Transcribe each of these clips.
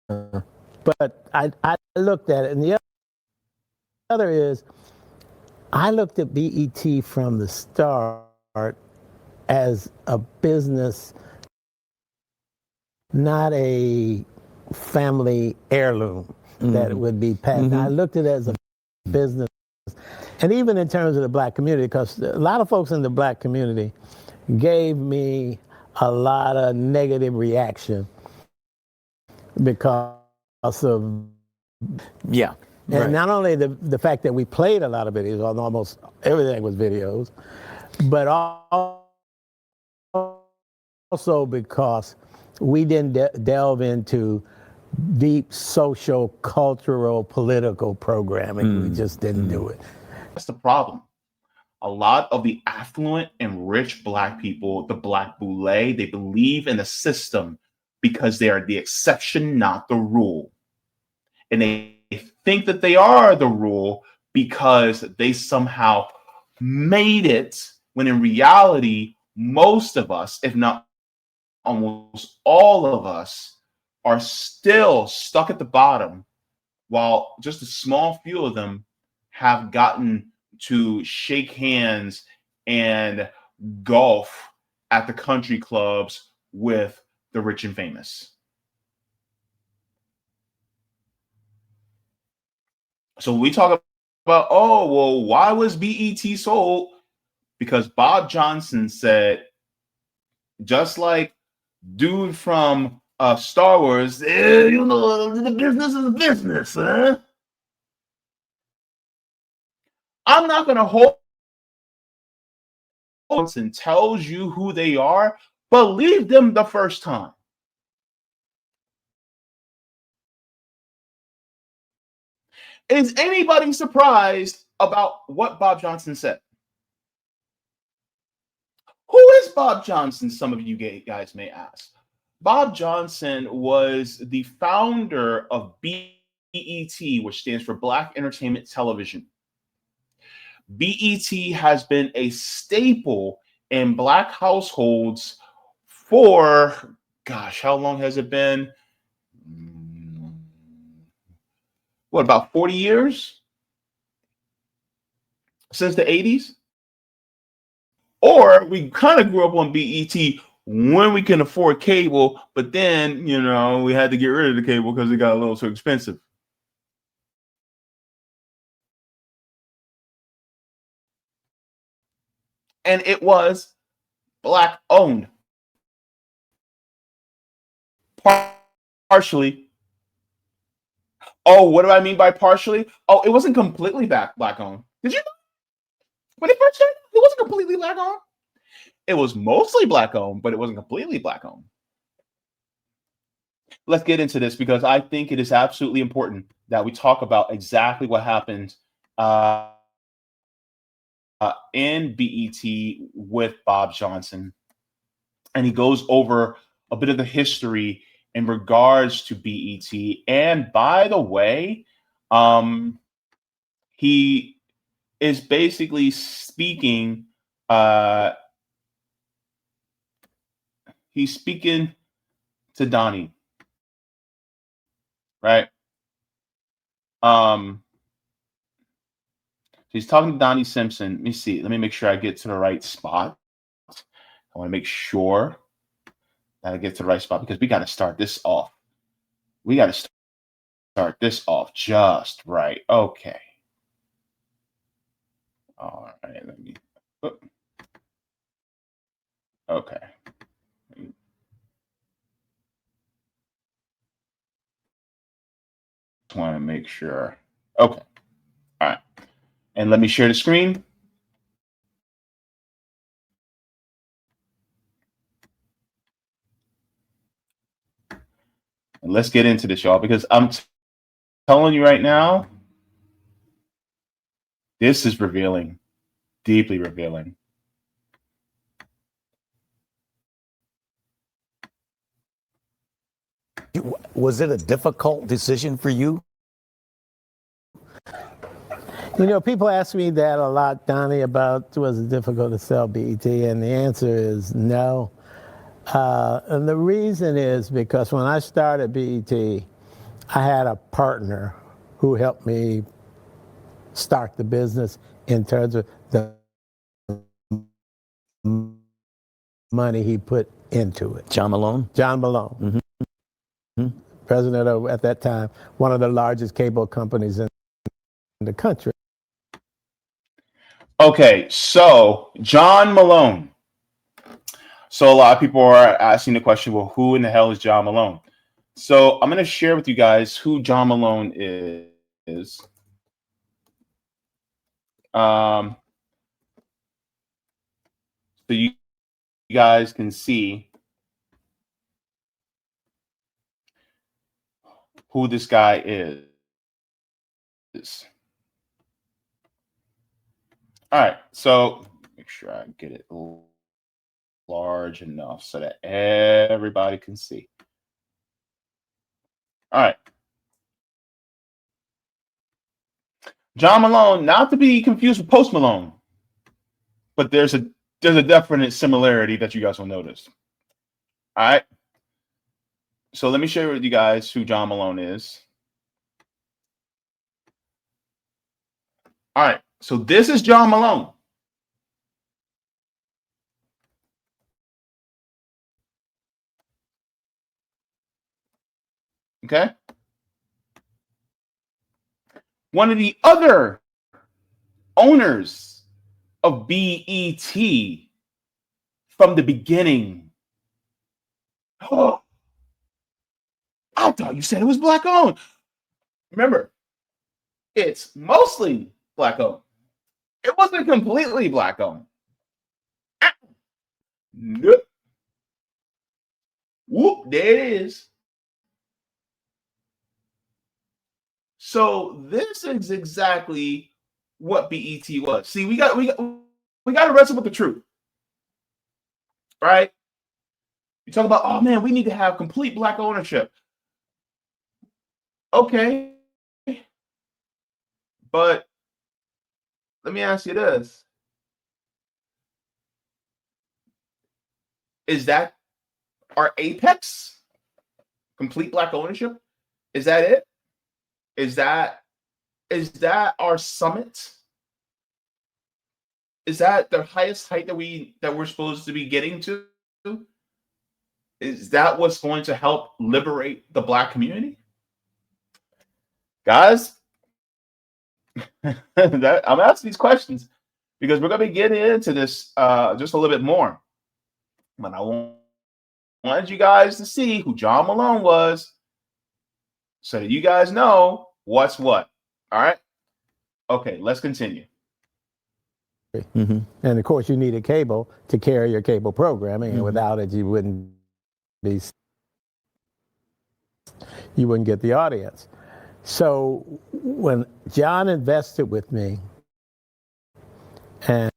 But I looked at it, and the other is I looked at BET from the start as a business, not a family heirloom that it would be passed. I looked at it as a business, and even in terms of the black community, because a lot of folks in the black community gave me a lot of negative reaction because of and not only the fact that we played a lot of videos, almost everything was videos, but also because we didn't delve into deep social, cultural, political programming. We just didn't do it. That's the problem. A lot of the affluent and rich black people, the black boule, they believe in the system because they are the exception, not the rule. And they think that they are the rule because they somehow made it, when in reality, most of us, if not almost all of us, are still stuck at the bottom, while just a small few of them have gotten to shake hands and golf at the country clubs with the rich and famous. So we talk about, oh, well, why was BET sold? Because Bob Johnson said, just like dude from Star Wars, you know, the business is business, huh? I'm not going to hold and tells you who they are, believe them the first time. Is anybody surprised about what Bob Johnson said? Who is Bob Johnson? Some of you guys may ask. Bob Johnson was the founder of BET, which stands for Black Entertainment Television. BET has been a staple in black households for, gosh, how long has it been? What, about 40 years? Since the 80s? Or we kind of grew up on BET when we can afford cable, but then, you know, we had to get rid of the cable because it got a little too expensive. And it was black owned. Partially. Oh, what do I mean by partially? Oh, it wasn't completely black owned. Did you know? When it first started, it wasn't completely black owned. It was mostly black owned, but it wasn't completely black owned. Let's get into this because I think it is absolutely important that we talk about exactly what happened in BET with Bob Johnson. And he goes over a bit of the history in regards to BET. And by the way, he is basically speaking, he's speaking to Donnie, right? He's talking to Donnie Simpson. Let me see. Let me make sure I get to the right spot. I want to make sure that I get to the right spot because we got to start this off. We got to start this off just right. Okay. All right. Let me. Okay. Just want to make sure. Okay. All right. And let me share the screen. And let's get into this, y'all, because I'm telling you right now, this is revealing, deeply revealing. Was it a difficult decision for you? You know, people ask me that a lot, Donnie, about was it difficult to sell BET, and the answer is no. And the reason is because when I started BET, I had a partner who helped me start the business in terms of the money he put into it. John Malone? John Malone, president of, at that time, one of the largest cable companies in the country. Okay, so John Malone. So a lot of people are asking the question, well, who in the hell is John Malone? So I'm going to share with you guys who John Malone is. So you guys can see who this guy is. All right, so make sure I get it large enough so that everybody can see. All right. John Malone, not to be confused with Post Malone, but there's a definite similarity that you guys will notice. All right. So let me share with you guys who John Malone is. All right. So this is John Malone. Okay. One of the other owners of BET from the beginning. Oh, I thought you said it was black owned. Remember, it's mostly black owned. It wasn't completely black owned. Nope. Whoop, there it is. So this is exactly what BET was. See, we got to wrestle with the truth, right? You talk about, oh man, we need to have complete black ownership. Okay, but let me ask you this: is that our apex? Complete black ownership? Is that it? Is that our summit? Is that the highest height that we're supposed to be getting to? Is that what's going to help liberate the black community? Guys, I'm asking these questions because we're going to be getting into this just a little bit more. But I wanted you guys to see who John Malone was so that you guys know what's what. All right? Okay, let's continue. Mm-hmm. And of course, you need a cable to carry your cable programming, and without it, you wouldn't get the audience. So when John invested with me, and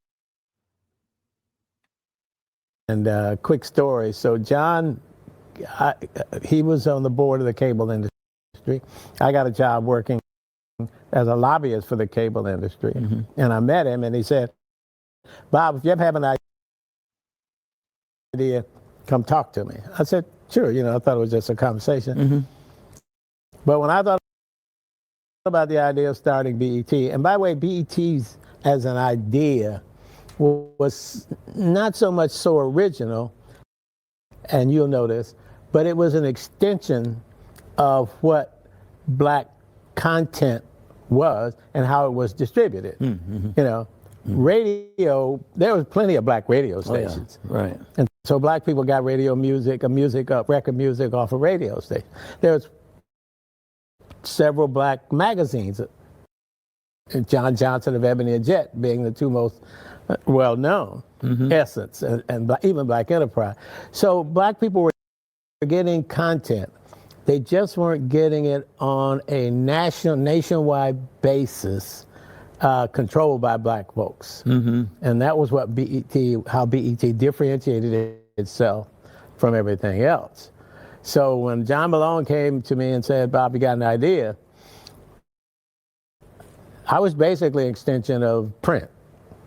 quick story. So John, he was on the board of the cable industry. I got a job working as a lobbyist for the cable industry, and I met him, and he said, "Bob, if you ever have an idea, come talk to me." I said, "Sure." You know, I thought it was just a conversation. But when I thought about the idea of starting BET, and by the way, BET's as an idea was not so much so original, and you'll notice, but it was an extension of what black content was and how it was distributed. You know, radio, there was plenty of black radio stations. Oh, yeah. Right. And so black people got radio music, record music off of radio stations. There was several black magazines, John Johnson of Ebony and Jet being the two most well-known, Essence, and even Black Enterprise. So black people were getting content. They just weren't getting it on a nationwide basis, controlled by black folks. And that was what how BET differentiated itself from everything else. So when John Malone came to me and said, "Bob, you got an idea?" I was basically an extension of print,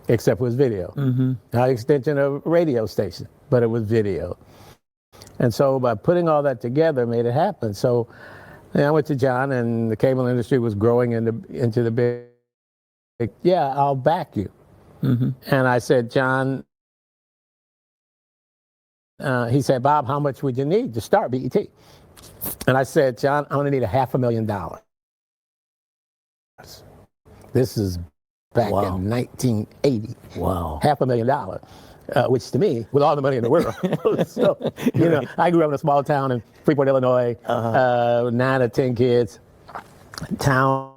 except it was video. Not an extension of radio station, but it was video. And so by putting all that together, made it happen. So I went to John, and the cable industry was growing into the big, yeah, I'll back you. And I said, John, he said, Bob, how much would you need to start BET? And I said, John, I'm going to need $500,000. This is back in 1980. Wow. $500,000. Which to me, with all the money in the world. So, you know, I grew up in a small town in Freeport, Illinois, 9 or 10 kids. Town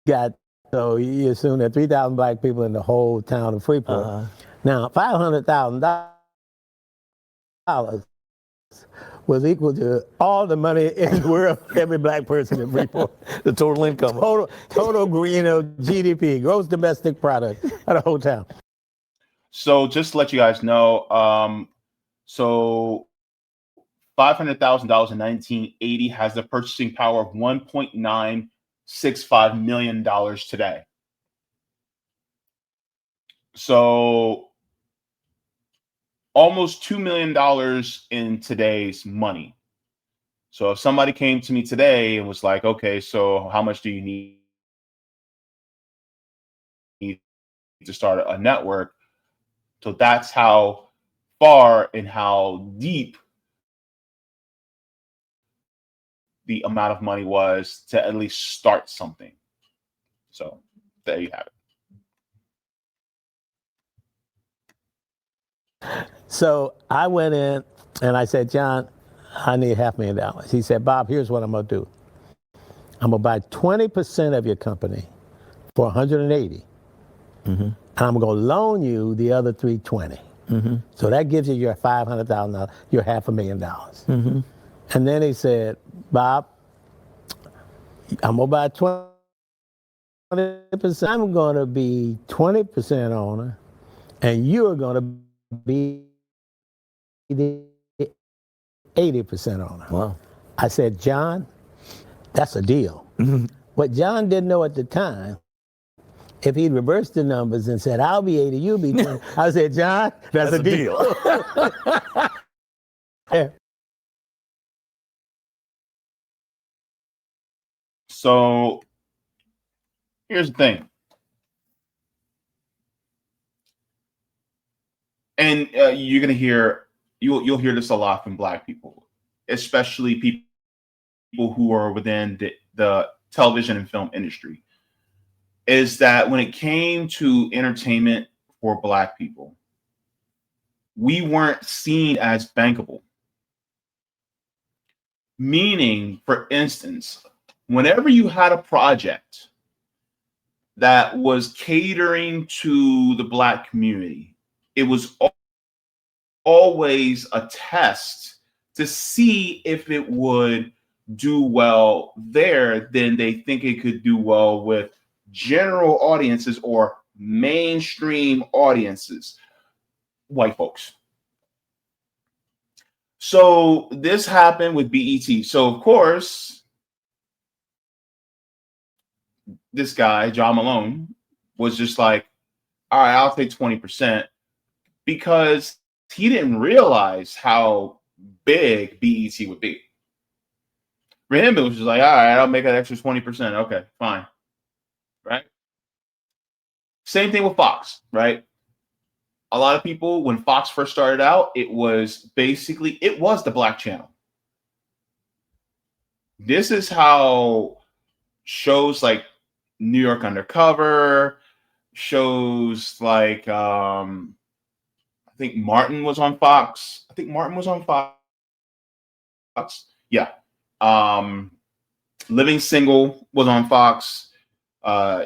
got, so you assume there are 3,000 black people in the whole town of Freeport. Now, $500,000 was equal to all the money in the world for every black person in Freeport. The total income. Total, you know, GDP, gross domestic product of the whole town. So just to let you guys know, so $500,000 in 1980 has the purchasing power of $1.965 million today. So almost $2 million in today's money. So if somebody came to me today and was like, okay, so how much do you need to start a network? So that's how far and how deep the amount of money was to at least start something. So there you have it. So I went in and I said, John, I need $500,000. He said, Bob, here's what I'm going to do. I'm going to buy 20% of your company for $180. And I'm going to loan you the other $320. So that gives you your $500,000, your $500,000. And then he said, Bob, I'm going to buy 20%. I'm going to be 20% owner, and you're going to be the 80% owner. Wow. I said, John, that's a deal. What John didn't know at the time, if he'd reversed the numbers and said, I'll be 80, you'll be 20, I said, John, that's a deal. Yeah. So here's the thing. And you're going to hear, you'll hear this a lot from black people, especially people who are within the television and film industry, is that when it came to entertainment for black people, we weren't seen as bankable. Meaning, for instance, whenever you had a project that was catering to the black community, it was always a test to see if it would do well there, then they think it could do well with general audiences or mainstream audiences, white folks. So this happened with BET. So of course, this guy, John Malone, was just like, all right, I'll take 20%, because he didn't realize how big BET would be. For him, it was just like, all right, I'll make an extra 20%. Okay, fine. Right? Same thing with Fox, right? A lot of people, when Fox first started out, it was the black channel. This is how shows like New York Undercover, shows like, I think Martin was on Fox. Yeah. Living Single was on Fox.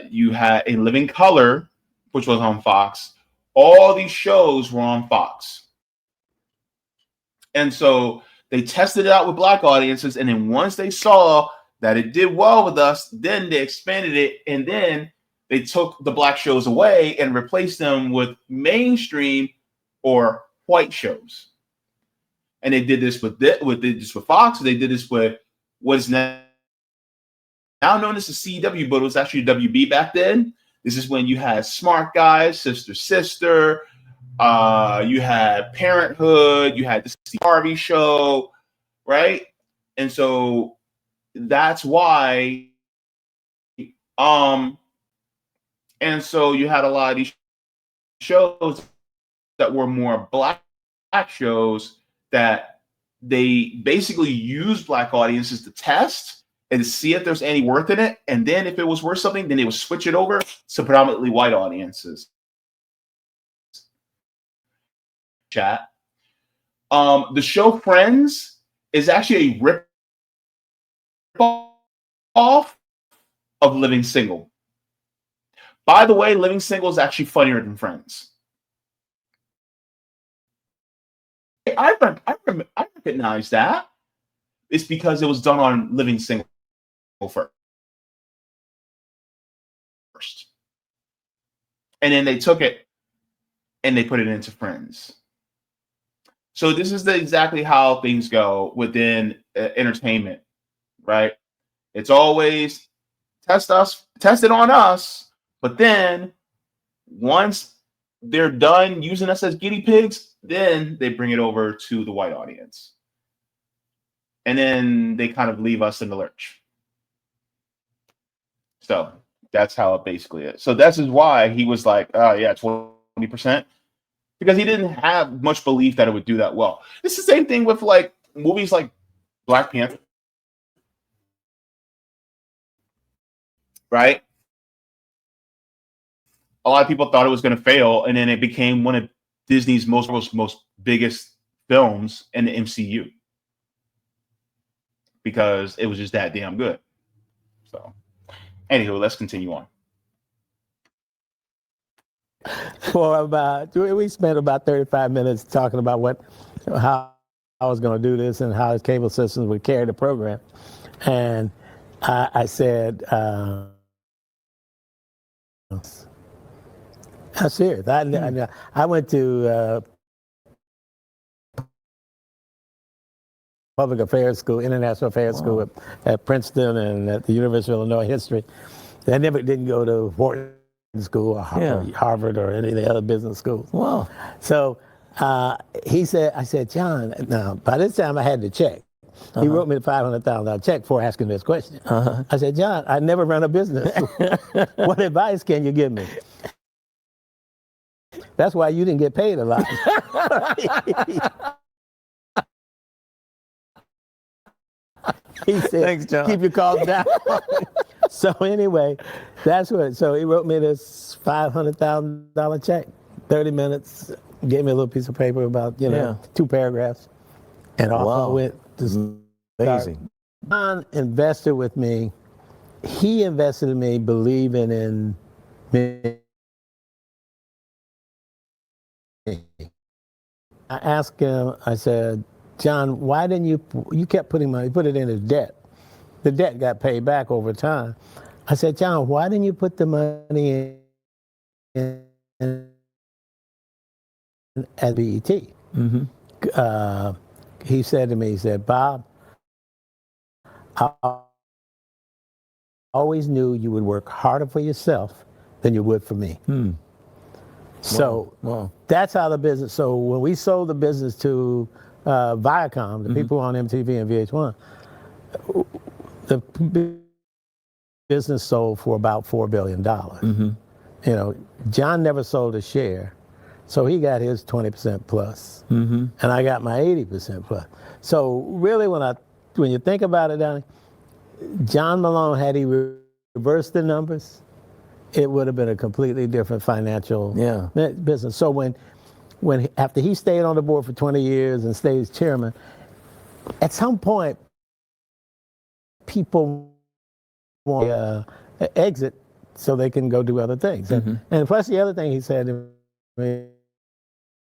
You had A Living Color, which was on Fox. All these shows were on Fox. And so they tested it out with black audiences. And then once they saw that it did well with us, then they expanded it. And then they took the black shows away and replaced them with mainstream or white shows. And they did this with Fox. They did this with what's now known as the CW, but it was actually WB back then. This is when you had Smart Guys, Sister, You had Parenthood. You had the Steve Harvey Show, right? And so that's why. And so you had a lot of these shows that were more black shows that they basically used black audiences to test and to see if there's any worth in it. And then if it was worth something, then they would switch it over to predominantly white audiences. Chat. The show Friends is actually a rip off of Living Single. By the way, Living Single is actually funnier than Friends. I recognize that. It's because it was done on Living Single first. And then they took it and they put it into Friends. So this is exactly how things go within entertainment, right? It's always test it on us, but then once they're done using us as guinea pigs, then they bring it over to the white audience. And then they kind of leave us in the lurch. So that's how it basically is. So this is why he was like, oh yeah, 20%. Because he didn't have much belief that it would do that well. It's the same thing with like movies like Black Panther. Right? A lot of people thought it was going to fail, and then it became one of Disney's most biggest films in the MCU because it was just that damn good. So, anywho, let's continue on. We spent about 35 minutes talking about how I was going to do this and how his cable systems would carry the program, and I said. I'm serious. I went to public affairs school, international affairs school at Princeton and at the University of Illinois history. I didn't go to Wharton School or Harvard or any of the other business schools. Wow. So I said, John, now by this time I had the check. He wrote me the $500,000 check for asking this question. I said, John, I never run a business. What advice can you give me? That's why you didn't get paid a lot. He said, thanks, John. Keep your costs down. So anyway, so he wrote me this $500,000 check, 30 minutes, gave me a little piece of paper about, 2 paragraphs, and off I went to amazing. John invested with me. He invested in me, believing in me. I asked him, I said, John, why didn't you kept putting money, put it in his debt. The debt got paid back over time. I said, John, why didn't you put the money in at BET? Mm-hmm. He said to me, Bob, I always knew you would work harder for yourself than you would for me. So that's how the business, so when we sold the business to Viacom, the people on MTV and VH1, the business sold for about $4 billion. John never sold a share, so he got his 20% plus, and I got my 80% plus. So really, when you think about it, Donnie, John Malone, had he reversed the numbers, it would have been a completely different financial business. So when after he stayed on the board for 20 years and stayed as chairman, at some point, people want to exit so they can go do other things. And plus the other thing he said to me,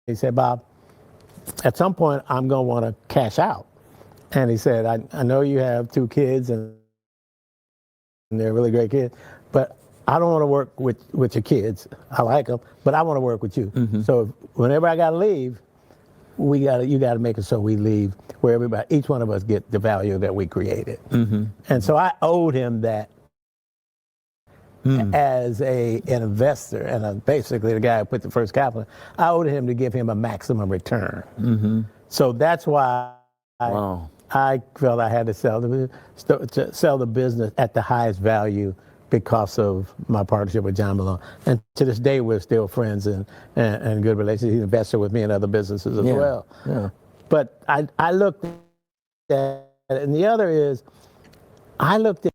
he said, Bob, at some point I'm going to want to cash out. And he said, I know you have 2 kids and they're really great kids, but I don't want to work with your kids. I like them, but I want to work with you. So whenever I got to leave, you got to make it so we leave where each one of us get the value that we created. And so I owed him that as an investor and basically the guy who put the first capital, I owed him to give him a maximum return. So that's why I felt I had to sell the business at the highest value because of my partnership with John Malone. And to this day, we're still friends and good relations. He's an investor with me in other businesses as well. Yeah. But I looked at it, and the other is, I looked at.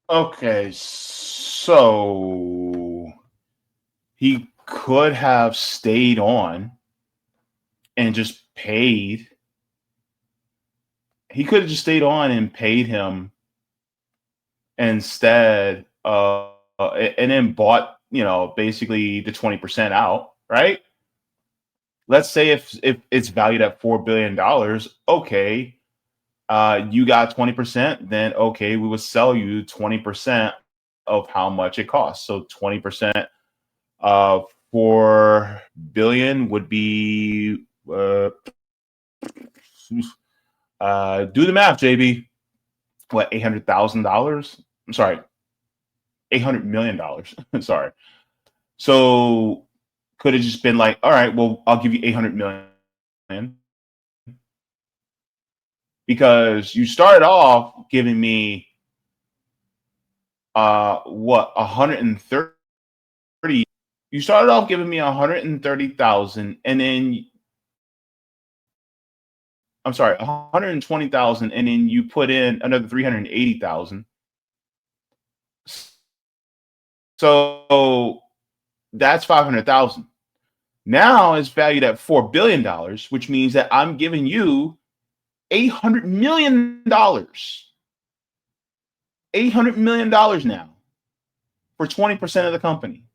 Okay, so he could have stayed on and just paid. He could have just stayed on and paid him instead, and then bought, basically the 20% out, right? Let's say if it's valued at $4 billion, okay, you got 20%, then okay, we would sell you 20% of how much it costs. So 20% of $4 billion would be do the math, JB. What, $800,000? I'm sorry, $800 million. Sorry. So could have just been like, all right, well, I'll give you 800 million because you started off giving me 130. You started off giving me 130,000, and then I'm sorry, 120,000, and then you put in another 380,000. So that's 500,000. Now it's valued at $4 billion, which means that I'm giving you $800 million. $800 million now for 20% of the company.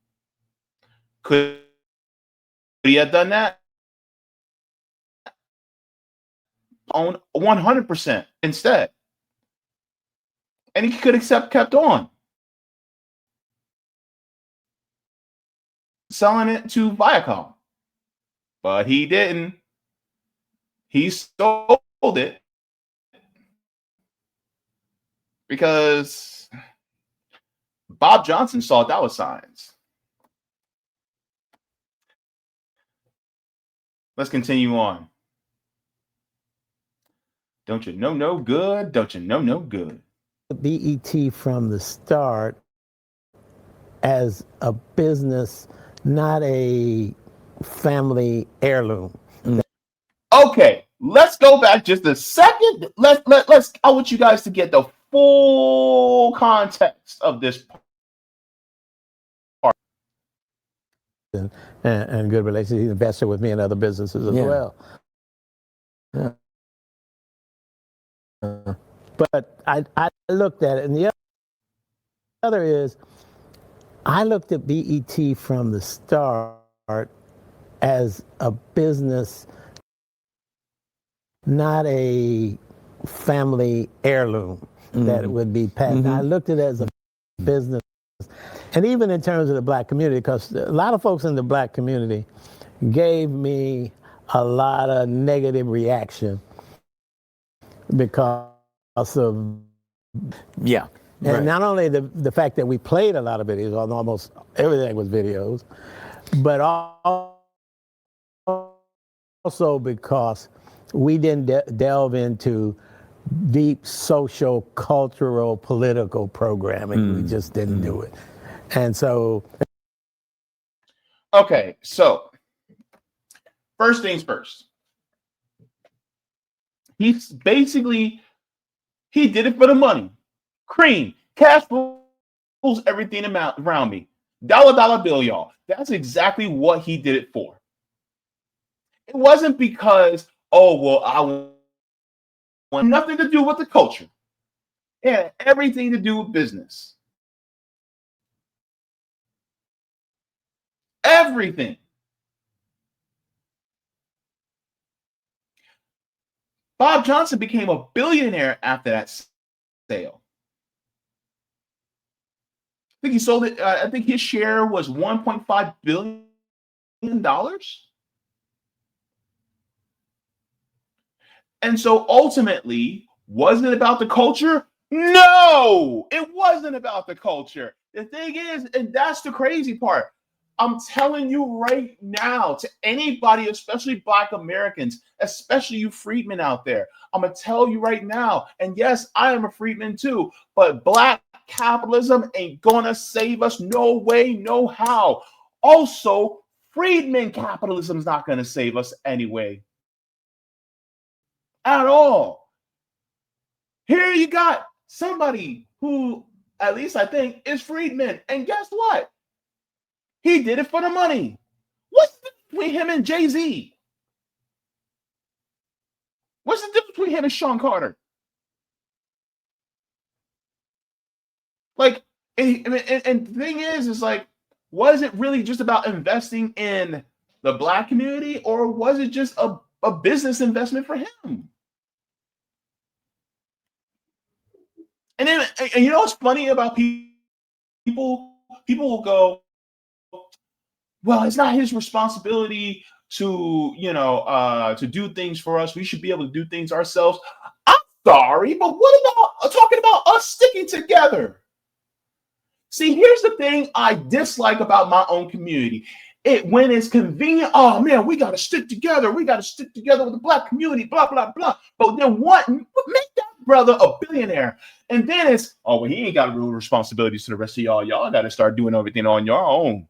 Could he have done that? On 100% instead. And he could have kept on selling it to Viacom. But he didn't. He sold it because Bob Johnson saw dollar signs. Let's continue on. Don't you know no good? Don't you know no good? BET from the start as a business, not a family heirloom. Okay, let's go back just a second. Let's. I want you guys to get the full context of this part. And good relations. He's an investor with me in other businesses as well. Yeah. But I looked at it, and the other is, I looked at BET from the start as a business, not a family heirloom that would be passed. I looked at it as a business. And even in terms of the black community, because a lot of folks in the black community gave me a lot of negative reaction because of and not only the fact that we played a lot of videos, almost everything was videos, but also because we didn't delve into deep social, cultural, political programming. We just didn't do it. And so. Okay, so first things first. He did it for the money. Cream, cash rules everything around me. Dollar bill, y'all. That's exactly what he did it for. It wasn't because, I want nothing to do with the culture. It had everything to do with business. Everything. Bob Johnson became a billionaire after that sale. I think he sold it. I think his share was $1.5 billion. And so ultimately, was it about the culture? No, it wasn't about the culture. The thing is, and that's the crazy part. I'm telling you right now, to anybody, especially Black Americans, especially you freedmen out there, I'm going to tell you right now, and yes, I am a freedman too, but Black capitalism ain't going to save us. No way, no how. Also, freedmen capitalism is not going to save us anyway. At all. Here you got somebody who, at least I think, is freedman. And guess what? He did it for the money. What's the difference between him and Jay-Z? What's the difference between him and Sean Carter? Like, and the thing is like, was it really just about investing in the Black community, or was it just a business investment for him? And then, and you know what's funny about people? People will go, well, it's not his responsibility to, to do things for us. We should be able to do things ourselves. I'm sorry, but what about talking about us sticking together? See, here's the thing I dislike about my own community. When it's convenient, oh man, we got to stick together. We got to stick together with the Black community, blah, blah, blah. But then what? Make that brother a billionaire. And then it's, oh, well, he ain't got real responsibilities to the rest of y'all. Y'all got to start doing everything on your own.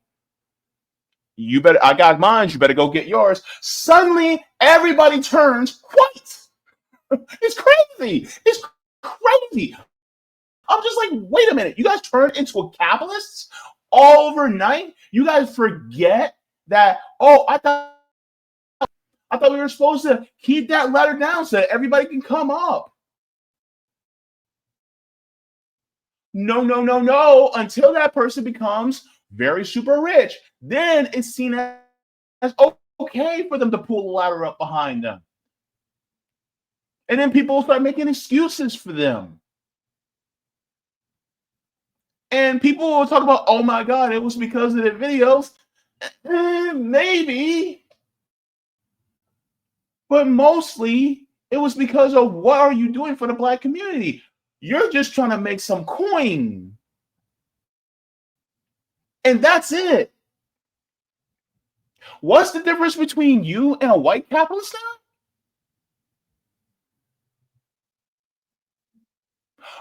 You better, I got mine. You better go get yours. Suddenly, everybody turns white. It's crazy. It's crazy. I'm just like, wait a minute. You guys turned into a capitalists overnight? You guys forget that, oh, I thought we were supposed to keep that ladder down so that everybody can come up. No. Until that person becomes very super rich, then it's seen as okay for them to pull the ladder up behind them. And then people start making excuses for them. And people will talk about, oh my God, it was because of the videos. Maybe. But mostly it was because of what are you doing for the Black community? You're just trying to make some coin. And that's it. What's the difference between you and a white capitalist now?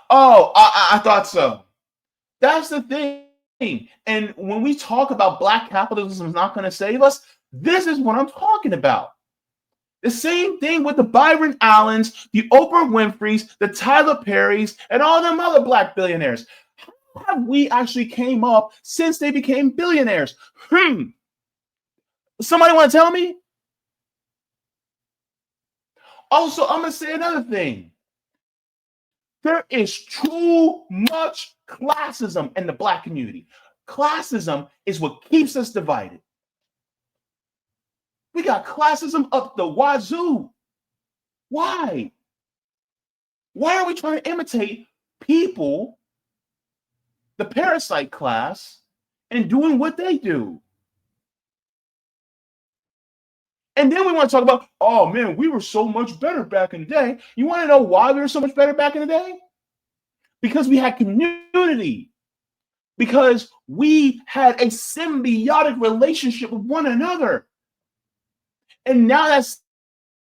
Oh, I thought so. That's the thing. And when we talk about Black capitalism is not going to save us, this is what I'm talking about. The same thing with the Byron Allens, the Oprah Winfreys, the Tyler Perrys, and all them other Black billionaires. How have we actually came up since they became billionaires? Somebody want to tell me? Also, I'm going to say another thing. There is too much classism in the Black community. Classism is what keeps us divided. We got classism up the wazoo. Why? Why are we trying to imitate people, the parasite class, and doing what they do? And then we want to talk about, oh man, we were so much better back in the day. You want to know why we were so much better back in the day? Because we had community. Because we had a symbiotic relationship with one another. And now that's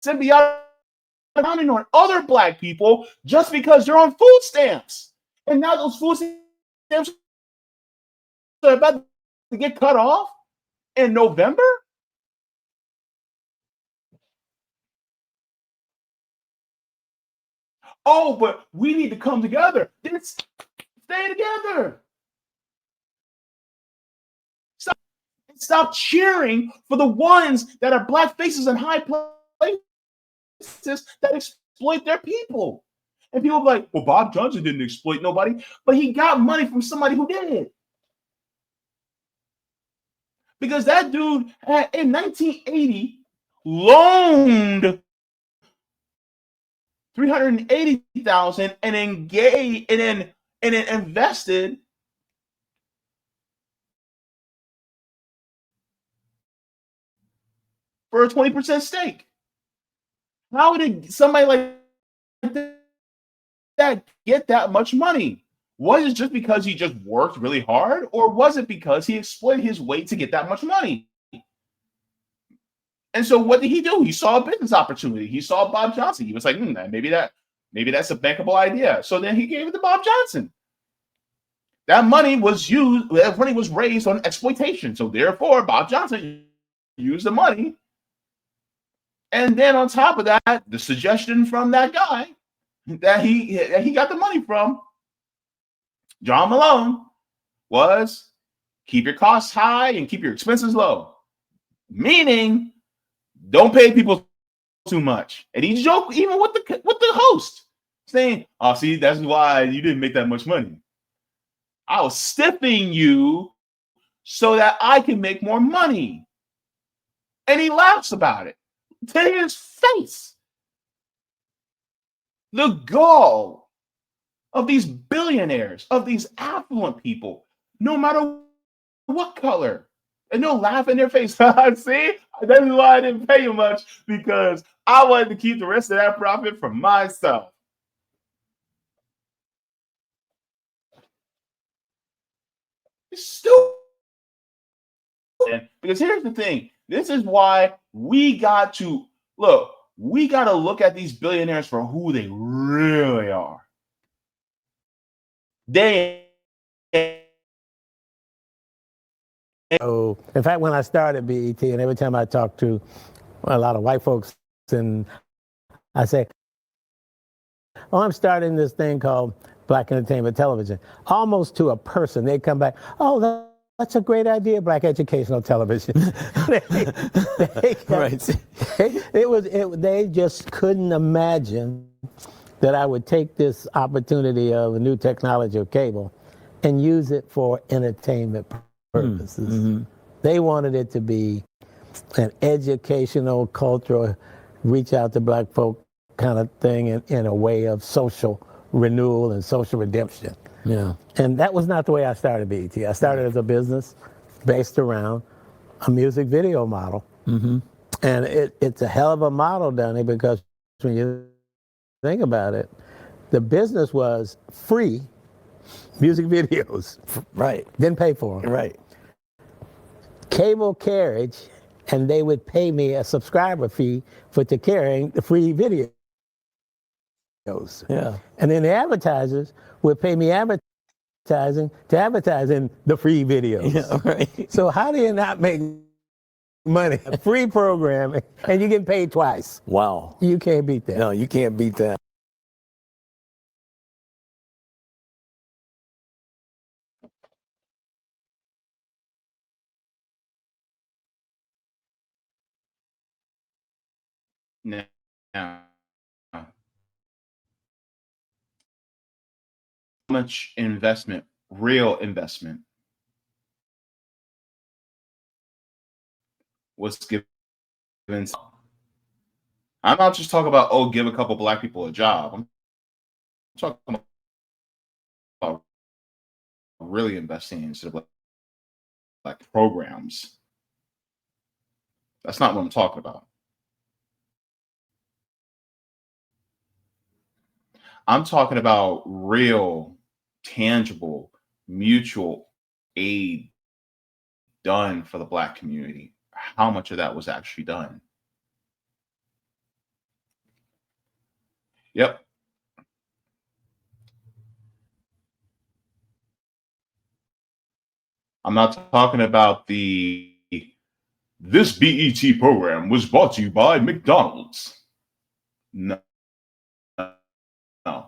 symbiotic counting on other Black people just because they're on food stamps. And now those food stamps are about to get cut off in November. Oh, but we need to come together. Then stay together. Stop cheering for the ones that are Black faces in high places that exploit their people. And people are like, well, Bob Johnson didn't exploit nobody, but he got money from somebody who did. Because that dude had, in 1980 loaned $380,000 and engaged and then invested for a 20% stake. How did somebody like that get that much money? Was it just because he just worked really hard, or was it because he exploited his way to get that much money? And so what did he do? He saw a business opportunity. He saw Bob Johnson. He was like, maybe that's a bankable idea. So then he gave it to Bob Johnson. That money was raised on exploitation. So therefore, Bob Johnson used the money. And then on top of that, the suggestion from that guy that he got the money from, John Malone, was keep your costs high and keep your expenses low. Meaning, don't pay people too much. And he joked even with the host, saying, "Oh, see, that's why you didn't make that much money. I was stiffing you so that I can make more money." And he laughs about it to his face. The gall of these billionaires, of these affluent people, no matter what color, and they'll laugh in their face. See, that's why I didn't pay you much, because I wanted to keep the rest of that profit for myself. It's stupid. Because here's the thing. This is why we got to look at these billionaires for who they really are. So, in fact, when I started BET, and every time I talk to a lot of white folks, and I say, "Oh, I'm starting this thing called Black Entertainment Television," almost to a person, they come back, "Oh, that's a great idea, Black Educational Television." Right. They just couldn't imagine that I would take this opportunity of a new technology of cable and use it for entertainment purposes. Mm-hmm. They wanted it to be an educational, cultural, reach out to Black folk kind of thing in a way of social renewal and social redemption. Yeah. And that was not the way I started BET. I started as a business based around a music video model. Mm-hmm. And it's a hell of a model, Donnie, because when you think about it, the business was free music videos. Right. Didn't pay for them. Right. Cable carriage, and they would pay me a subscriber fee for carrying the free videos. Yeah. And then the advertisers would pay me advertising to advertise in the free videos. Yeah, right. So how do you not make money? A free program, and you get paid twice. Wow. You can't beat that. No, you can't beat that. Now, how much investment, real investment, was given? I'm not just talking about, give a couple Black people a job. I'm talking about really investing into the Black programs. That's not what I'm talking about. I'm talking about real, tangible, mutual aid done for the Black community. How much of that was actually done? Yep. I'm not talking about this BET program was brought to you by McDonald's. No.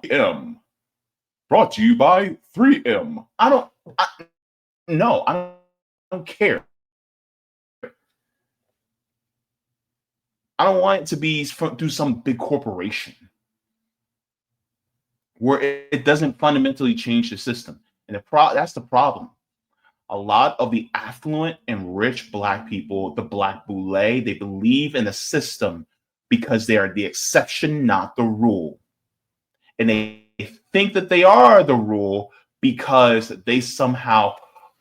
M. Brought to you by 3M. I don't care. I don't want it to be through some big corporation where it doesn't fundamentally change the system. And that's the problem. A lot of the affluent and rich Black people, the Black boule, they believe in the system because they are the exception, not the rule. And they think that they are the rule because they somehow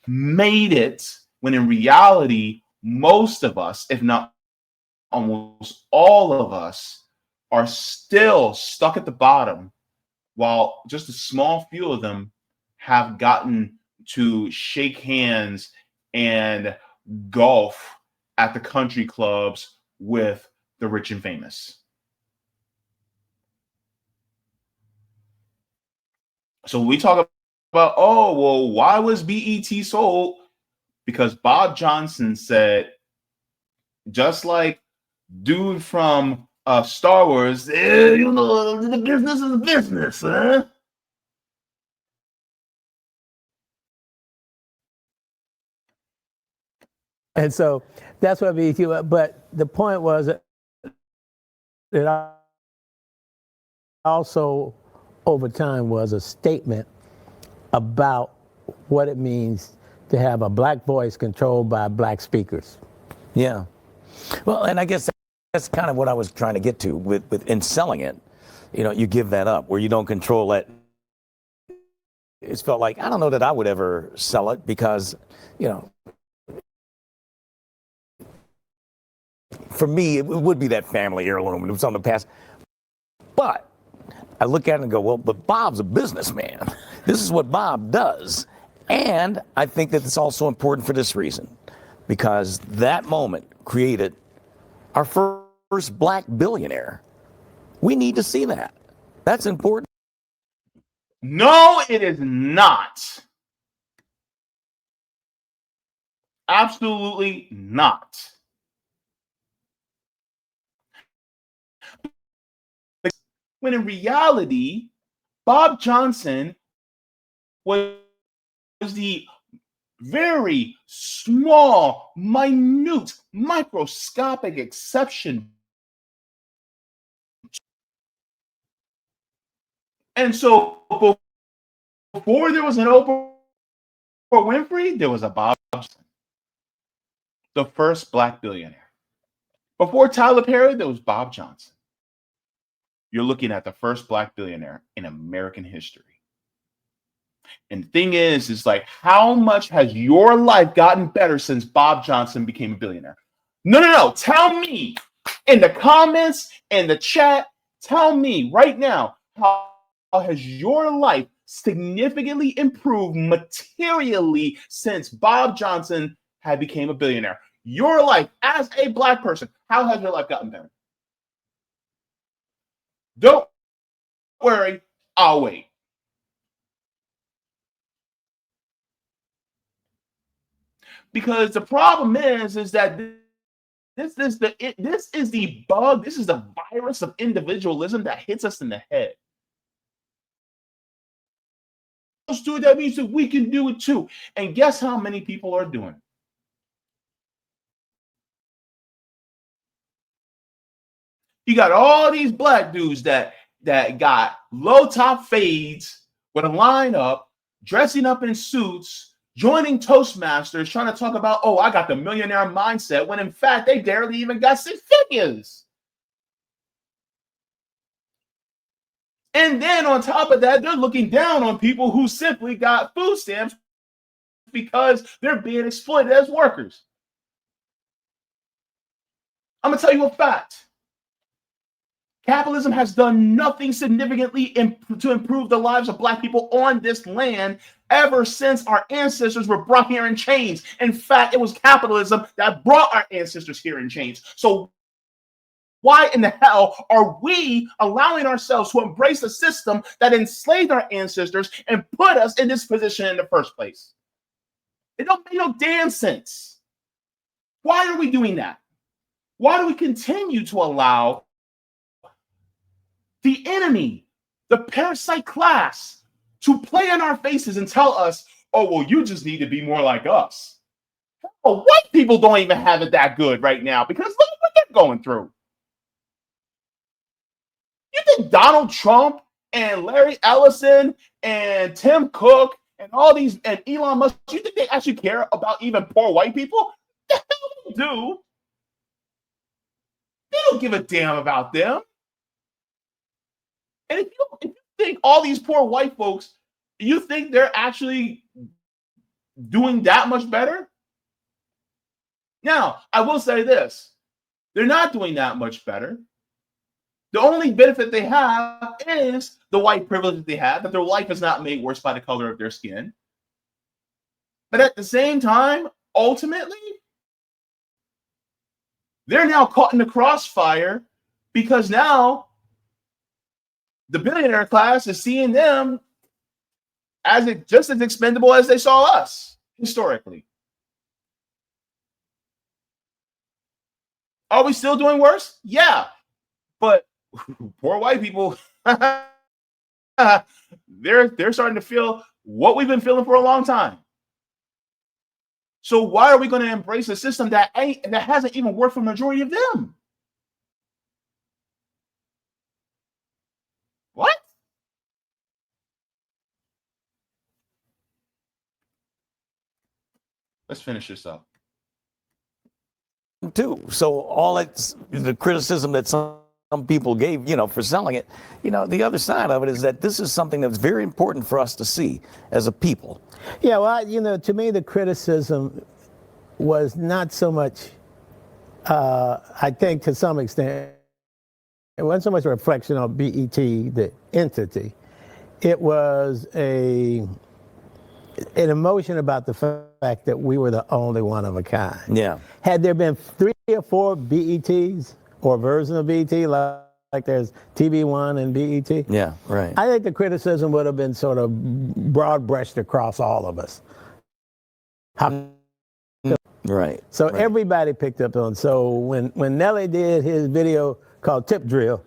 made it, when in reality, most of us, if not almost all of us, are still stuck at the bottom, while just a small few of them have gotten to shake hands and golf at the country clubs with the rich and famous. So we talk about, oh, well, why was BET sold? Because Bob Johnson said, just like dude from Star Wars, you know, the business is business, huh? And so that's what BET. But the point was that it also, over time, was a statement about what it means to have a black voice controlled by black speakers. Yeah. Well, and I guess that's kind of what I was trying to get to with in selling it. You know, you give that up where you don't control it. It's felt like, I don't know that I would ever sell it because, you know, for me, it would be that family heirloom. It was on the past. But I look at it and go, well, but Bob's a businessman. This is what Bob does. And I think that it's also important for this reason, because that moment created our first black billionaire. We need to see that. That's important. No, it is not. Absolutely not. When in reality, Bob Johnson was the very small, minute, microscopic exception. And so before there was an Oprah Winfrey, there was a Bob Johnson, the first black billionaire. Before Tyler Perry, there was Bob Johnson. You're looking at the first black billionaire in American history. And the thing is like, how much has your life gotten better since Bob Johnson became a billionaire? No. Tell me in the comments, in the chat, tell me right now, how has your life significantly improved materially since Bob Johnson had became a billionaire? Your life as a black person, how has your life gotten better? Don't worry, I'll wait. Because the problem is that this is the bug, this is the virus of individualism that hits us in the head. Let's do it, that means that we can do it too. And guess how many people are doing it? You got all these black dudes that got low top fades with a lineup, dressing up in suits, joining Toastmasters, trying to talk about, oh, I got the millionaire mindset, when in fact they barely even got 6 figures. And then on top of that, they're looking down on people who simply got food stamps because they're being exploited as workers. I'm going to tell you a fact. Capitalism has done nothing significantly to improve the lives of black people on this land ever since our ancestors were brought here in chains. In fact, it was capitalism that brought our ancestors here in chains. So why in the hell are we allowing ourselves to embrace a system that enslaved our ancestors and put us in this position in the first place? It don't make no damn sense. Why are we doing that? Why do we continue to allow the enemy, the parasite class, to play in our faces and tell us, oh, well, you just need to be more like us? Oh, white people don't even have it that good right now because look what they're going through. You think Donald Trump and Larry Ellison and Tim Cook and all these and Elon Musk, do you think they actually care about even poor white people? The hell they do. They don't give a damn about them. And if you think all these poor white folks, you think they're actually doing that much better? Now, I will say this. They're not doing that much better. The only benefit they have is the white privilege that they have, that their life is not made worse by the color of their skin. But at the same time, ultimately, they're now caught in the crossfire because now the billionaire class is seeing them as just as expendable as they saw us historically. Are we still doing worse? Yeah. But poor white people, they're starting to feel what we've been feeling for a long time. So why are we going to embrace a system that hasn't even worked for the majority of them? What? Let's finish this up. Too. So all that's the criticism that some people gave, for selling it, the other side of it is that this is something that's very important for us to see as a people. Yeah, well, to me, the criticism was not so much, I think to some extent, it wasn't so much a reflection on BET, the entity. It was an emotion about the fact that we were the only one of a kind. Yeah. Had there been 3 or 4 BETs or versions of BET, like there's TV1 and BET, Yeah, right. I think the criticism would have been sort of broad brushed across all of us. Right. So right. everybody picked up on. So when Nelly did his video called Tip Drill,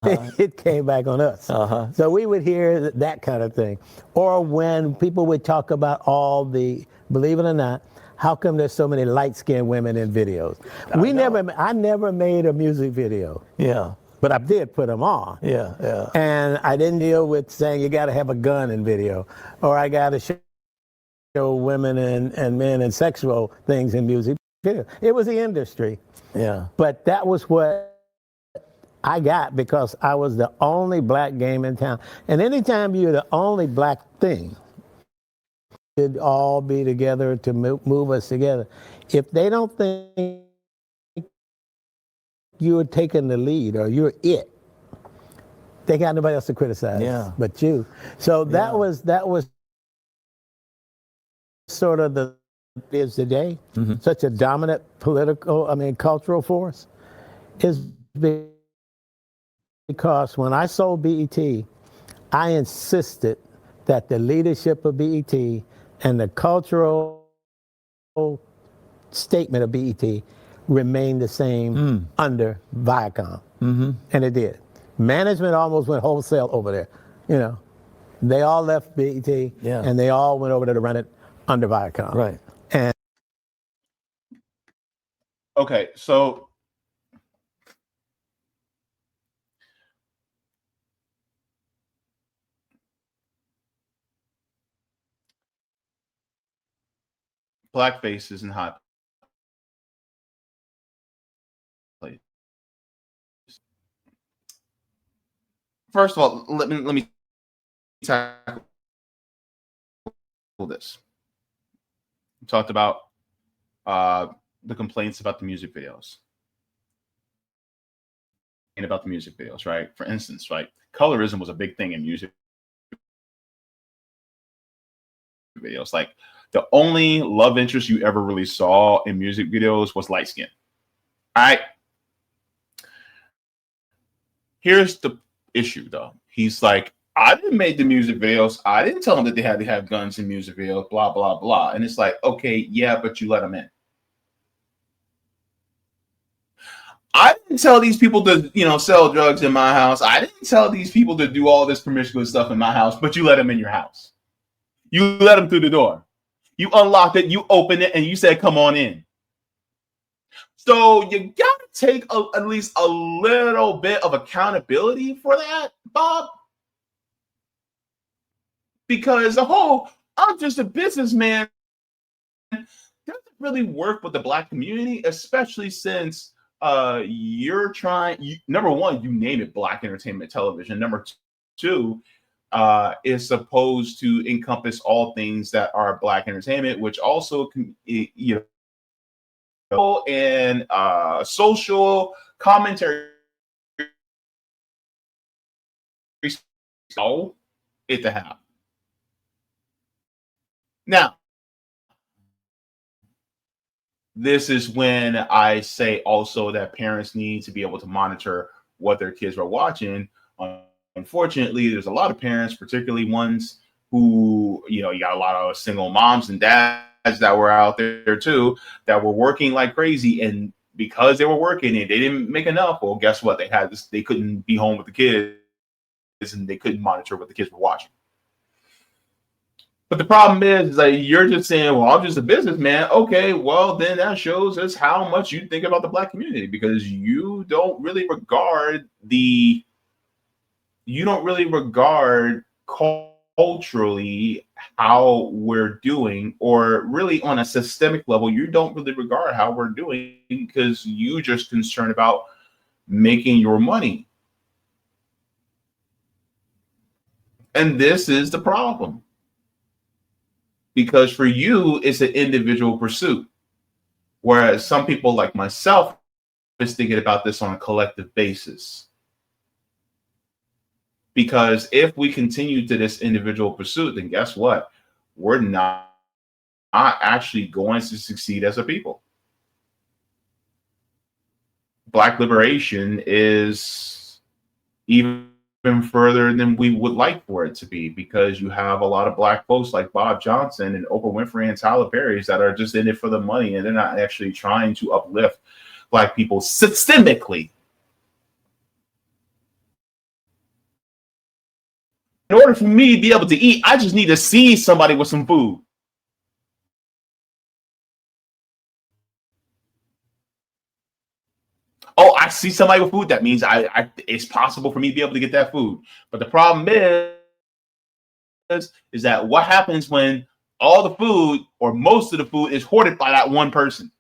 it came back on us. So we would hear that kind of thing. Or when people would talk about believe it or not, how come there's so many light-skinned women in videos? I never made a music video. Yeah. But I did put them on. Yeah, yeah. And I didn't deal with saying you got to have a gun in video, or I got to show women and men and sexual things in music video. It was the industry. Yeah. But that was what I got because I was the only black game in town. And anytime you're the only black thing, it'd all be together to move us together. If they don't think you're taking the lead or you're it, they got nobody else to criticize but you. So that was sort of the is today. Such a dominant cultural force is because when I sold BET, I insisted that the leadership of BET and the cultural statement of BET remain the same under Viacom. And it did. Management almost went wholesale over there. They all left BET and they all went over there to run it under Viacom. Right. And okay, so blackface is in hot place. First of all, let me tackle this. We talked about the complaints about the music videos. And about the music videos, right? For instance, right? Colorism was a big thing in music videos. Like the only love interest you ever really saw in music videos was light skin. All right. Here's the issue though. He's like, I didn't make the music videos. I didn't tell them that they had to have guns in music videos, blah, blah, blah. And it's like, okay, yeah, but you let them in. I didn't tell these people to, sell drugs in my house. I didn't tell these people to do all this promiscuous stuff in my house, but you let them in your house. You let them through the door. You unlocked it, you opened it, and you said, come on in. So you got to take at least a little bit of accountability for that, Bob. Because the whole, I'm just a businessman, doesn't really work with the black community, especially since you're trying, number one, you name it Black Entertainment Television. Number two, is supposed to encompass all things that are Black entertainment, which also and social commentary allow it to happen. Now, this is when I say also that parents need to be able to monitor what their kids are watching. Unfortunately, there's a lot of parents, particularly ones who, you got a lot of single moms and dads that were out there too, that were working like crazy. And because they were working and they didn't make enough, well, guess what? They couldn't be home with the kids and they couldn't monitor what the kids were watching. But the problem is that you're just saying, well, I'm just a businessman. Okay, well, then that shows us how much you think about the Black community, because you don't really regard culturally how we're doing, or really on a systemic level, you don't really regard how we're doing, because you're just concerned about making your money. And this is the problem. Because for you, it's an individual pursuit. Whereas some people like myself is thinking about this on a collective basis. Because if we continue to this individual pursuit, then guess what? We're not actually going to succeed as a people. Black liberation is even further than we would like for it to be, because you have a lot of Black folks like Bob Johnson and Oprah Winfrey and Tyler Perry's that are just in it for the money, and they're not actually trying to uplift Black people systemically. In order for me to be able to eat, I just need to see somebody with some food. Oh, I see somebody with food. That means it's possible for me to be able to get that food. But the problem is that what happens when all the food or most of the food is hoarded by that one person?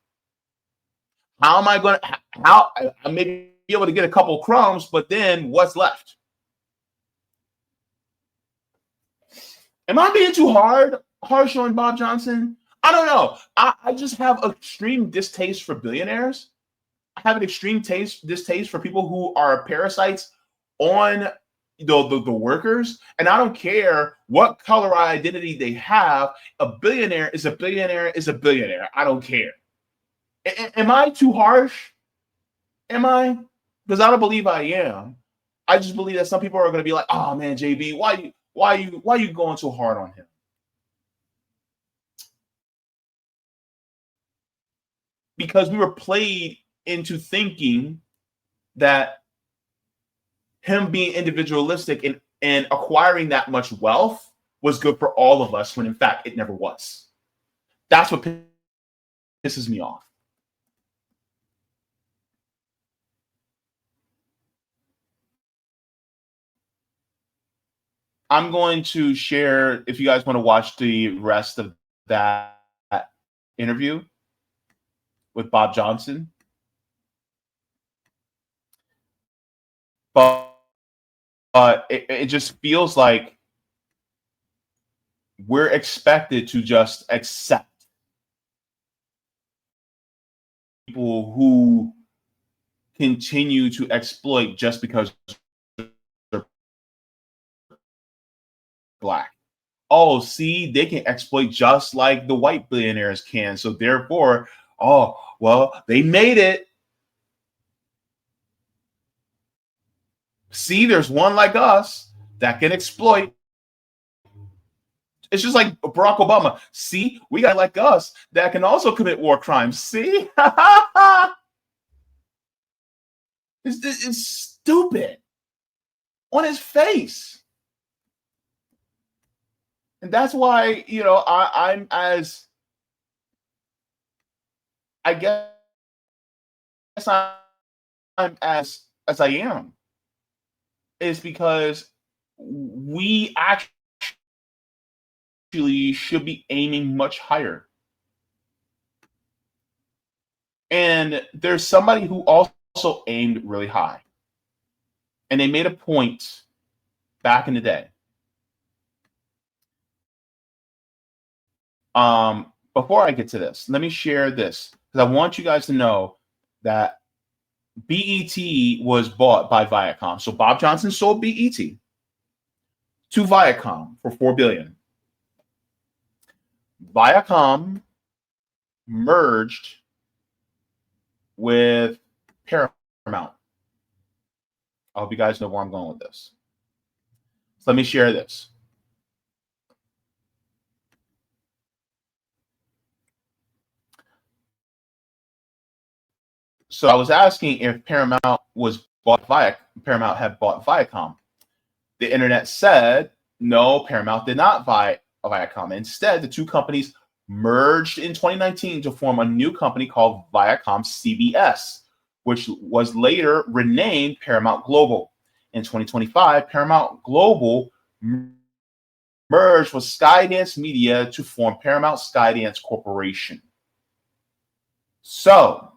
How am I going to, I may be able to get a couple crumbs, but then what's left? Am I being too harsh on Bob Johnson? I don't know. I just have extreme distaste for billionaires. I have an extreme distaste for people who are parasites on the workers. And I don't care what color identity they have. A billionaire is a billionaire is a billionaire. I don't care. Am I too harsh? Am I? Because I don't believe I am. I just believe that some people are going to be like, oh man, JB, why you going so hard on him? Because we were played into thinking that him being individualistic and acquiring that much wealth was good for all of us, when in fact it never was. That's what pisses me off. I'm going to share, if you guys want to watch the rest of that interview with Bob Johnson. But it just feels like we're expected to just accept people who continue to exploit just because they're Black. Oh, see, they can exploit just like the white billionaires can. So therefore, oh, well, they made it. See, there's one like us that can exploit. It's just like Barack Obama. See, we got like us that can also commit war crimes. See? It's stupid on his face. And that's why, I'm as, I guess I'm as I am, is because we actually should be aiming much higher. And there's somebody who also aimed really high. And they made a point back in the day. Before I get to this, let me share this, because I want you guys to know that BET was bought by Viacom. So Bob Johnson sold BET. to Viacom for $4 billion. Viacom merged with Paramount. I hope you guys know where I'm going with this. So let me share this. So I was asking if Paramount had bought Viacom. The internet said no, Paramount did not buy Viacom. Instead, the two companies merged in 2019 to form a new company called Viacom CBS, which was later renamed Paramount Global. In 2025, Paramount Global merged with Skydance Media to form Paramount Skydance Corporation. So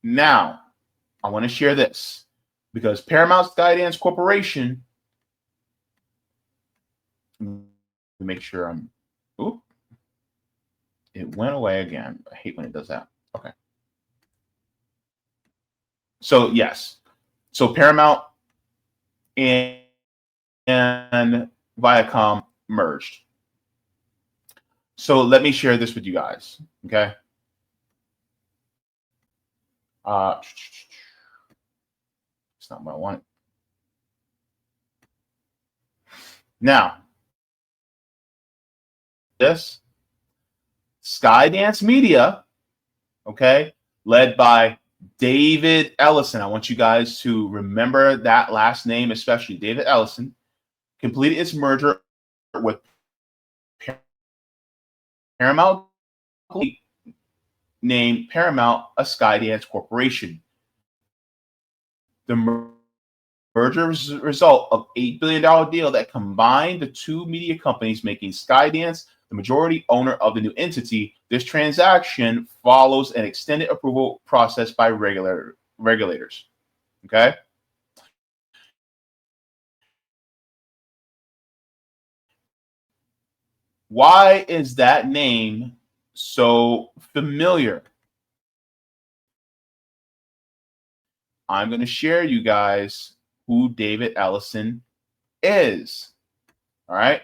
now I want to share this because Paramount Skydance Corporation, make sure I'm, it went away again. I hate when it does that. Okay. So yes, so Paramount and Viacom merged. So let me share this with you guys, okay? It's not what I want. Now, this Skydance Media, okay, led by David Ellison. I want you guys to remember that last name, especially David Ellison, completed its merger with Paramount, named Paramount a Skydance Corporation. The merger was a result of $8 billion deal that combined the two media companies, making Skydance the majority owner of the new entity. This transaction follows an extended approval process by regulators. Okay. Why is that name so familiar? I'm going to share you guys who David Ellison is. All right.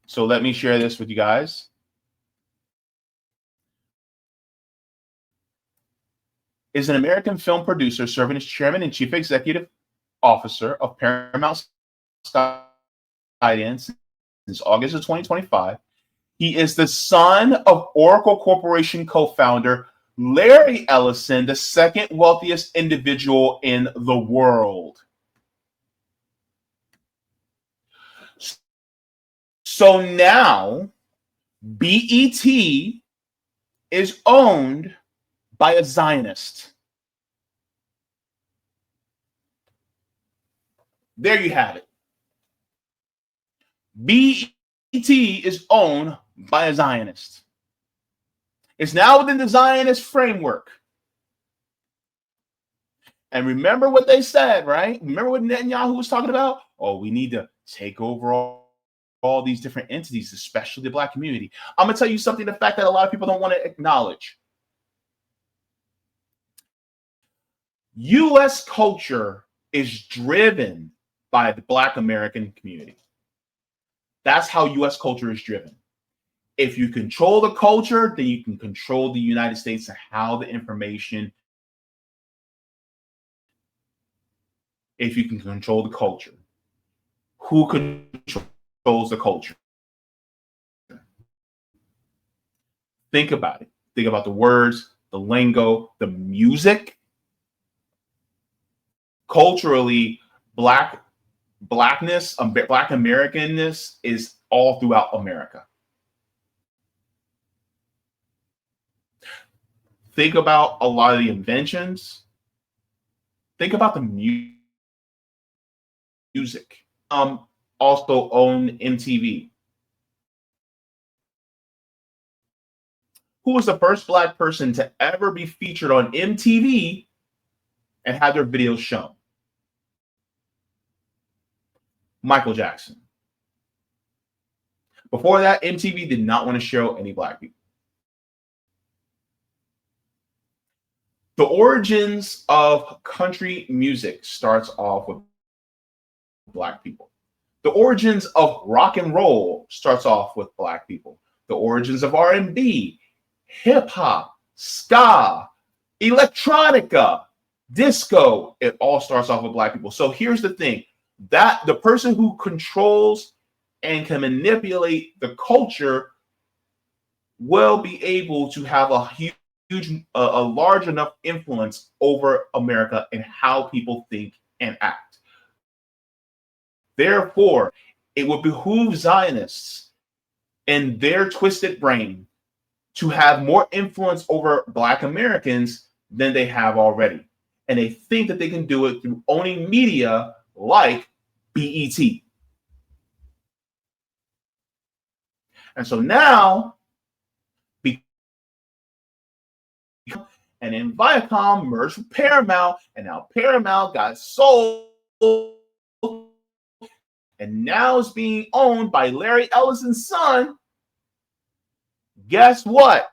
So let me share this with you guys. Is an American film producer serving as chairman and chief executive officer of Paramount Skydance since August of 2025. He is the son of Oracle Corporation co-founder Larry Ellison, the second wealthiest individual in the world. So now BET is owned by a Zionist. There you have it. BET is owned by a Zionist. It's now within the Zionist framework. And remember what they said, right? Remember what Netanyahu was talking about? Oh, we need to take over all these different entities, especially the Black community. I'm going to tell you something, the fact that a lot of people don't want to acknowledge. U.S. culture is driven by the Black American community. That's how U.S. culture is driven. If you control the culture, then you can control the United States and how the information. If you can control the culture, who controls the culture? Think about it. Think about the words, the lingo, the music. Culturally, blackness, Black Americanness is all throughout America. Think about a lot of the inventions. Think about the music. Also own MTV. Who was the first Black person to ever be featured on MTV and have their videos shown? Michael Jackson. Before that, MTV did not want to show any Black people. The origins of country music starts off with Black people. The origins of rock and roll starts off with Black people. The origins of R&B, hip hop, ska, electronica, disco, it all starts off with Black people. So here's the thing, that the person who controls and can manipulate the culture will be able to have a a large enough influence over America and how people think and act. Therefore, it would behoove Zionists and their twisted brain to have more influence over Black Americans than they have already. And they think that they can do it through owning media like BET. And so now, and then Viacom merged with Paramount, and now Paramount got sold, and now it's being owned by Larry Ellison's son. Guess what?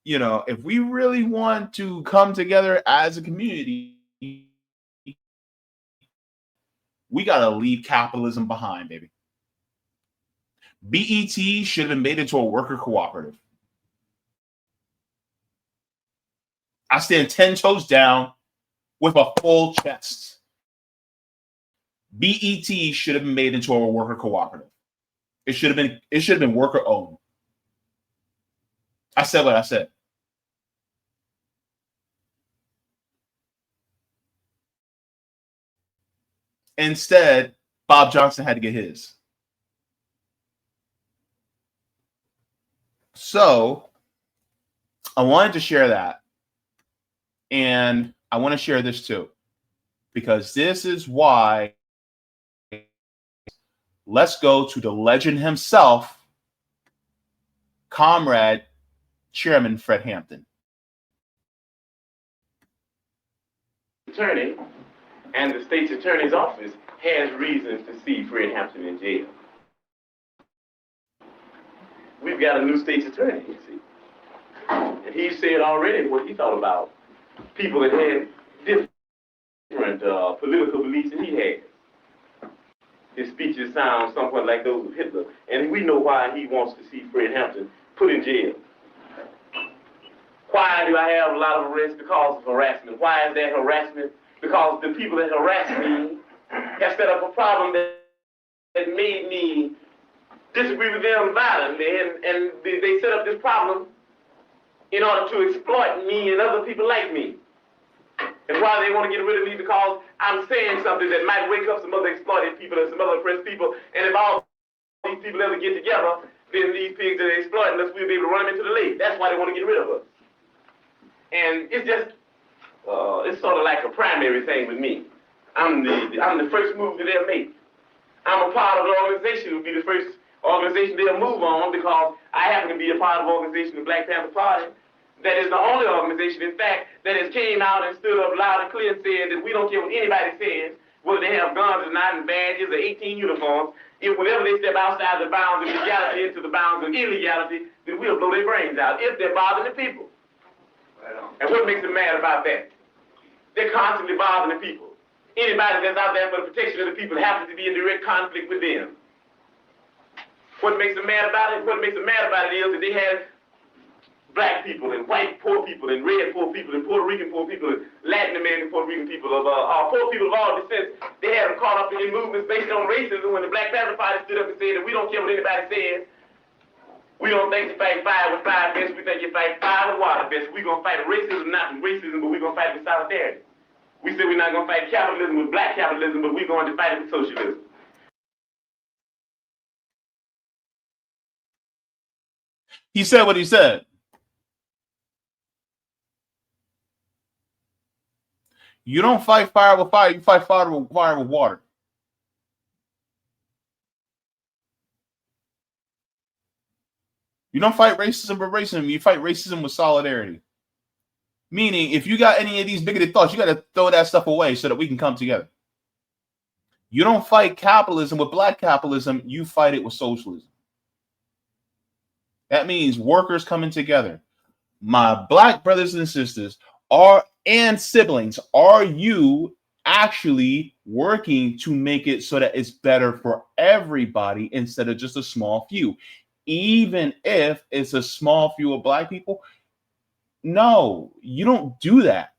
You know, if we really want to come together as a community, we got to leave capitalism behind, baby. BET should have been made into a worker cooperative. I stand 10 toes down with a full chest. BET should have been made into a worker cooperative. It should have been worker owned. I said what I said. Instead, Bob Johnson had to get his. So I wanted to share that. And I want to share this too, because this is why. Let's go to the legend himself, Comrade Chairman Fred Hampton. Attorney and the state's attorney's office has reasons to see Fred Hampton in jail. We've got a new state's attorney, you see. And he said already what he thought about people that had different political beliefs than he had. His speeches sound somewhat like those of Hitler, and we know why he wants to see Fred Hampton put in jail. Why do I have a lot of arrests? Because of harassment. Why is that harassment? Because the people that harass me have set up a problem that made me disagree with them violently, and they set up this problem in order to exploit me and other people like me. And why they want to get rid of me? Because I'm saying something that might wake up some other exploited people and some other oppressed people. And if all these people ever get together, then these pigs that are exploiting us, we'll be able to run them into the lake. That's why they want to get rid of us. And it's just, it's sort of like a primary thing with me. I'm the first move that they'll make. I'm a part of the organization who'll be the first organization they'll move on, because I happen to be a part of the organization, the Black Panther Party. That is the only organization, in fact, that has came out and stood up loud and clear and said that we don't care what anybody says, whether they have guns or not, and badges or 18 uniforms. If whenever they step outside the bounds of legality into the bounds of illegality, then we'll blow their brains out if they're bothering the people. Right on. And what makes them mad about that? They're constantly bothering the people. Anybody that's out there for the protection of the people happens to be in direct conflict with them. What makes them mad about it? What makes them mad about it is that they have Black people and white poor people and red poor people and Puerto Rican poor people and Latin American Puerto Rican people of poor people of all descents. They had them caught up in movements based on racism. When the Black Panther Party stood up and said that we don't care what anybody says, we don't think you fight fire with fire best, we think you fight fire with water best. We're gonna fight racism, not with racism, but we're gonna fight with solidarity. We said we're not gonna fight capitalism with black capitalism, but we're going to fight it with socialism. He said what he said. You don't fight fire with fire, you fight fire with water. You don't fight racism with racism, you fight racism with solidarity. Meaning, if you got any of these bigoted thoughts, you got to throw that stuff away so that we can come together. You don't fight capitalism with black capitalism, you fight it with socialism. That means workers coming together. My black brothers and sisters and siblings, are you actually working to make it so that it's better for everybody instead of just a small few? Even if it's a small few of black people, no, you don't do that.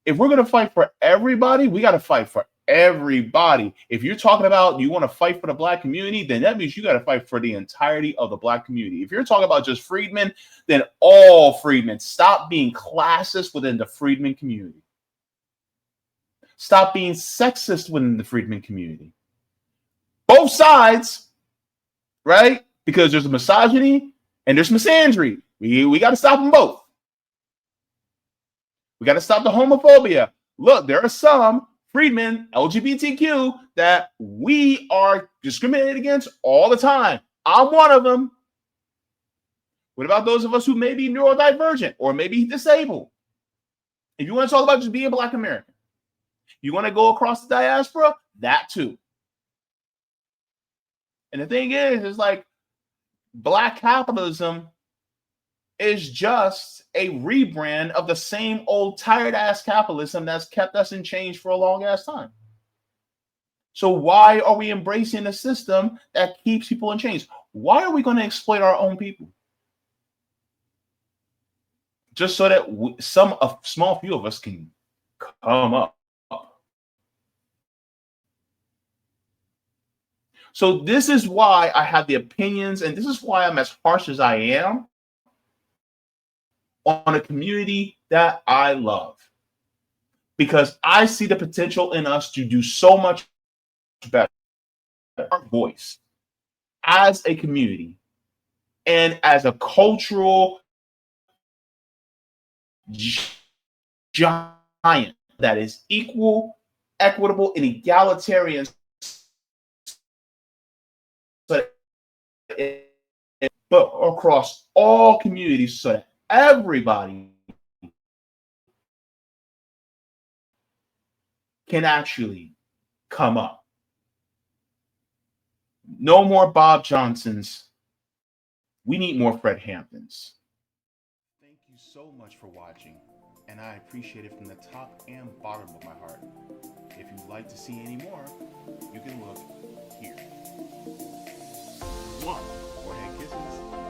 If we're going to fight for everybody, we got to fight for everybody. If you're talking about you want to fight for the black community, then that means you got to fight for the entirety of the black community. If you're talking about just freedmen, then all freedmen. Stop being classist within the freedmen community. Stop being sexist within the freedmen community. Both sides, right? Because there's misogyny and there's misandry. We got to stop them both. We got to stop the homophobia. Look, there are some freedmen, LGBTQ, that we are discriminated against all the time. I'm one of them. What about those of us who may be neurodivergent or maybe disabled? If you want to talk about just being a Black American, you want to go across the diaspora, that too. And the thing is like Black capitalism is just a rebrand of the same old tired ass capitalism that's kept us in change for a long ass time. So why are we embracing a system that keeps people in chains? Why are we going to exploit our own people? Just so that a small few of us can come up. So this is why I have the opinions, and this is why I'm as harsh as I am on a community that I love, because I see the potential in us to do so much better. Our voice as a community and as a cultural giant that is equal, equitable, and egalitarian, but across all communities, so that everybody can actually come up. No more Bob Johnsons. We need more Fred Hamptons. Thank you so much for watching, and I appreciate it from the top and bottom of my heart. If you'd like to see any more, you can look here. 1. Forehead kisses.